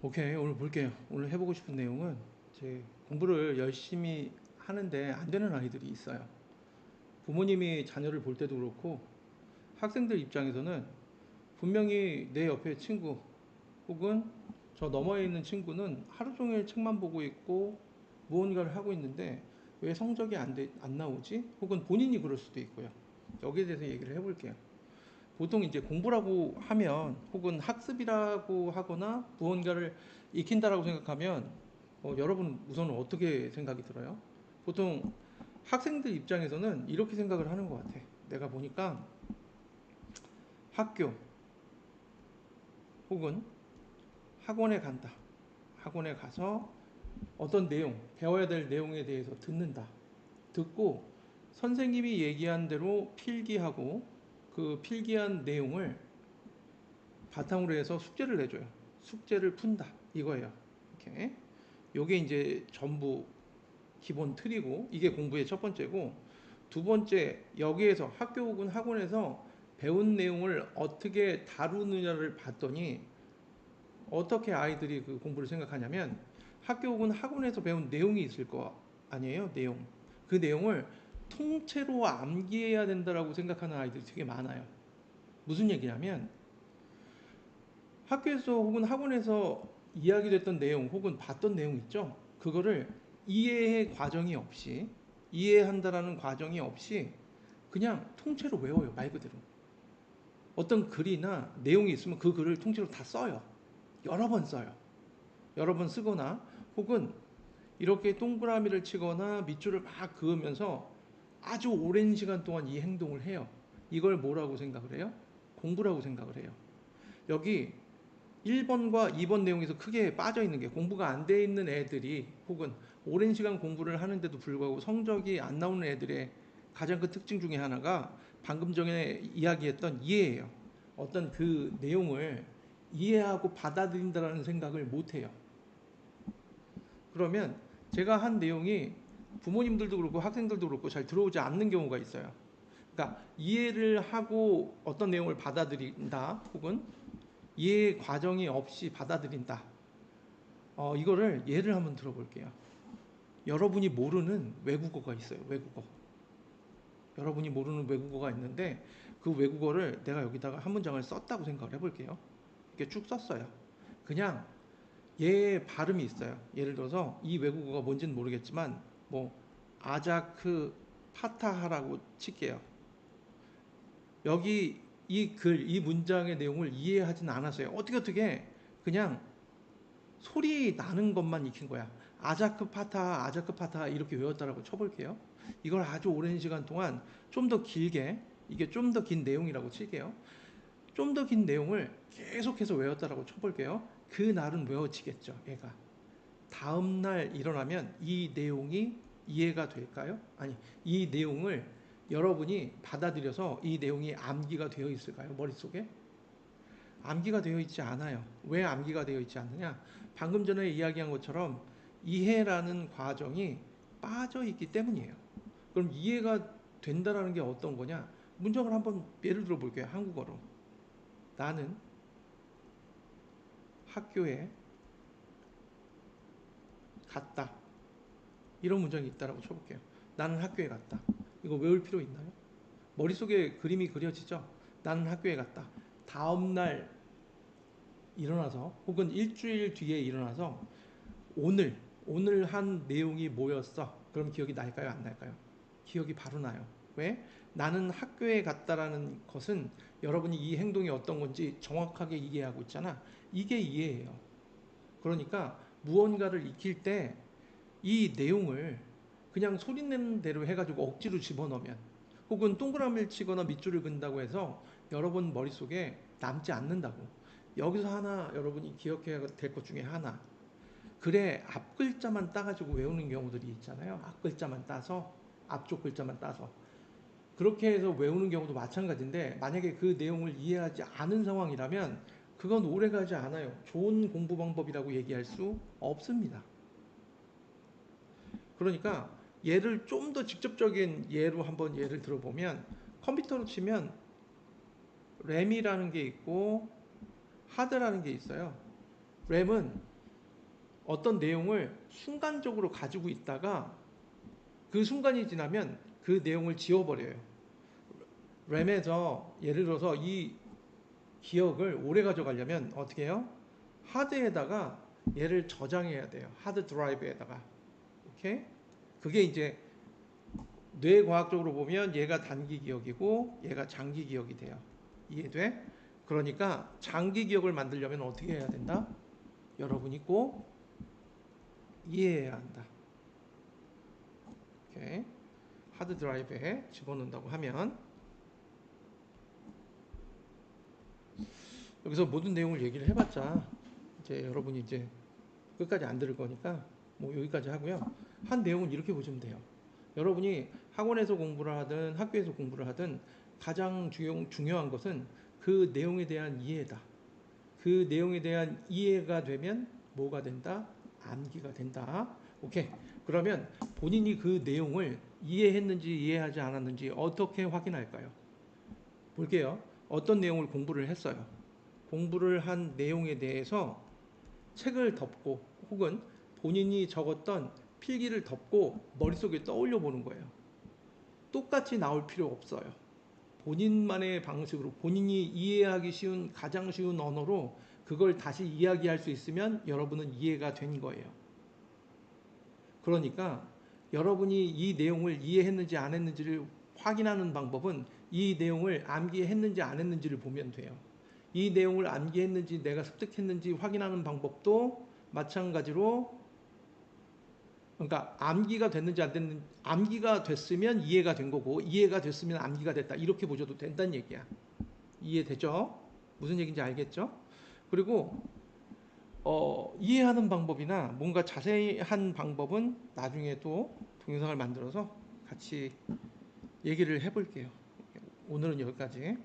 오케이, 오늘 볼게요. 오늘 해보고 싶은 내용은 제 공부를 열심히 하는데 안 되는 아이들이 있어요. 부모님이 자녀를 볼 때도 그렇고 학생들 입장에서는 분명히 내 옆에 친구 혹은 저 너머에 있는 친구는 하루 종일 책만 보고 있고 무언가를 하고 있는데 왜 성적이 안 나오지? 혹은 본인이 그럴 수도 있고요. 여기에 대해서 얘기를 해볼게요. 보통 이제 공부라고 하면 혹은 학습이라고 하거나 무언가를 익힌다라고 생각하면 여러분 우선 어떻게 생각이 들어요? 보통 학생들 입장에서는 이렇게 생각을 하는 것 같아. 내가 보니까 학교 혹은 학원에 간다. 학원에 가서 어떤 내용, 배워야 될 내용에 대해서 듣는다. 듣고 선생님이 얘기한 대로 필기하고 그 필기한 내용을 바탕으로 해서 숙제를 내줘요. 숙제를 푼다. 이거예요. 이렇게. 요게 이제 전부 기본 틀이고, 이게 공부의 첫 번째고, 두 번째, 여기에서 학교 혹은 학원에서 배운 내용을 어떻게 다루느냐를 봤더니, 어떻게 아이들이 그 공부를 생각하냐면, 학교 혹은 학원에서 배운 내용이 있을 거 아니에요? 내용. 그 내용을 통째로 암기해야 된다라고 생각하는 아이들이 되게 많아요. 무슨 얘기냐면, 학교에서 혹은 학원에서 이야기됐던 내용 혹은 봤던 내용 있죠? 그거를 이해의 과정이 없이 이해한다라는 과정이 없이 그냥 통째로 외워요. 말 그대로. 어떤 글이나 내용이 있으면 그 글을 통째로 다 써요. 여러 번 써요. 여러 번 쓰거나 혹은 이렇게 동그라미를 치거나 밑줄을 막 그으면서 아주 오랜 시간 동안 이 행동을 해요. 이걸 뭐라고 생각을 해요? 공부라고 생각을 해요. 여기 1번과 2번 내용에서 크게 빠져 있는 게 공부가 안 돼 있는 애들이 혹은 오랜 시간 공부를 하는데도 불구하고 성적이 안 나오는 애들의 가장 큰 특징 중에 하나가 방금 전에 이야기했던 이해예요. 어떤 그 내용을 이해하고 받아들인다는 생각을 못 해요. 그러면 제가 한 내용이 부모님들도 그렇고 학생들도 그렇고 잘 들어오지 않는 경우가 있어요. 그러니까 이해를 하고 어떤 내용을 받아들인다 혹은 이해 과정이 없이 받아들인다. 이거를 예를 한번 들어볼게요. 여러분이 모르는 외국어가 있어요. 외국어. 여러분이 모르는 외국어가 있는데 그 외국어를 내가 여기다가 한 문장을 썼다고 생각을 해볼게요. 이렇게 쭉 썼어요. 그냥 얘의 발음이 있어요. 예를 들어서 이 외국어가 뭔지는 모르겠지만 뭐 아자크 파타하라고 칠게요. 여기 이 글, 이 문장의 내용을 이해하진 않았어요. 어떻게 그냥 소리 나는 것만 익힌 거야. 아자크 파타, 아자크 파타 이렇게 외웠다라고 쳐볼게요. 이걸 아주 오랜 시간 동안 좀 더 길게, 이게 좀 더 긴 내용이라고 칠게요. 좀 더 긴 내용을 계속해서 외웠다라고 쳐볼게요. 그 날은 외워지겠죠, 얘가. 다음 날 일어나면 이 내용이 이해가 될까요? 아니, 이 내용을 여러분이 받아들여서 이 내용이 암기가 되어 있을까요? 머릿속에? 암기가 되어 있지 않아요. 왜 암기가 되어 있지 않느냐? 방금 전에 이야기한 것처럼 이해라는 과정이 빠져 있기 때문이에요. 그럼 이해가 된다라는 게 어떤 거냐? 문장을 한번 예를 들어 볼게요. 한국어로. 나는 학교에 갔다. 이런 문장이 있다라고 쳐볼게요. 나는 학교에 갔다. 이거 외울 필요 있나요? 머릿속에 그림이 그려지죠? 나는 학교에 갔다. 다음날 일어나서 혹은 일주일 뒤에 일어나서 오늘 오늘 한 내용이 뭐였어? 그럼 기억이 날까요? 안 날까요? 기억이 바로 나요. 왜? 나는 학교에 갔다라는 것은 여러분이 이 행동이 어떤 건지 정확하게 이해하고 있잖아. 이게 이해예요. 그러니까 무언가를 익힐 때 이 내용을 그냥 소리내는 대로 해가지고 억지로 집어넣으면 혹은 동그라미를 치거나 밑줄을 그다고 해서 여러분 머릿속에 남지 않는다고. 여기서 하나 여러분이 기억해야 될 것 중에 하나. 글의 앞 글자만 따가지고 외우는 경우들이 있잖아요. 앞 글자만 따서, 앞쪽 글자만 따서. 그렇게 해서 외우는 경우도 마찬가지인데, 만약에 그 내용을 이해하지 않은 상황이라면, 그건 오래 가지 않아요. 좋은 공부 방법이라고 얘기할 수 없습니다. 그러니까, 예를 좀 더 직접적인 예로 한번 예를 들어보면, 컴퓨터로 치면, 램이라는 게 있고, 하드라는 게 있어요. 램은 어떤 내용을 순간적으로 가지고 있다가 그 순간이 지나면 그 내용을 지워버려요. 램에서 예를 들어서 이 기억을 오래 가져가려면 어떻게 해요? 하드에다가 얘를 저장해야 돼요. 하드 드라이브에다가. 오케이? 그게 이제 뇌과학적으로 보면 얘가 단기 기억이고 얘가 장기 기억이 돼요. 이해돼? 그러니까 장기 기억을 만들려면 어떻게 해야 된다? 여러분이 꼭 이해해야 한다. 오케이? 하드 드라이브에 집어넣는다고 하면 여기서 모든 내용을 얘기를 해봤자 이제 여러분이 이제 끝까지 안 들을 거니까 뭐 여기까지 하고요. 한 내용은 이렇게 보시면 돼요. 여러분이 학원에서 공부를 하든 학교에서 공부를 하든 가장 중요한 것은 그 내용에 대한 이해다. 그 내용에 대한 이해가 되면 뭐가 된다? 암기가 된다. 오케이. 그러면 본인이 그 내용을 이해했는지 이해하지 않았는지 어떻게 확인할까요? 볼게요. 어떤 내용을 공부를 했어요. 공부를 한 내용에 대해서 책을 덮고 혹은 본인이 적었던 필기를 덮고 머릿속에 떠올려 보는 거예요. 똑같이 나올 필요 없어요. 본인만의 방식으로 본인이 이해하기 쉬운 가장 쉬운 언어로 그걸 다시 이야기할 수 있으면 여러분은 이해가 된 거예요. 그러니까 여러분이 이 내용을 이해했는지 안 했는지를 확인하는 방법은 이 내용을 암기했는지 안 했는지를 보면 돼요. 이 내용을 암기했는지 내가 습득했는지 확인하는 방법도 마찬가지로, 그러니까 암기가 됐는지 안 됐는지, 암기가 됐으면 이해가 된 거고 이해가 됐으면 암기가 됐다, 이렇게 보셔도 된다는 얘기야. 이해되죠? 무슨 얘기인지 알겠죠? 그리고 이해하는 방법이나 뭔가 자세한 방법은 나중에 또 동영상을 만들어서 같이 얘기를 해볼게요. 오늘은 여기까지.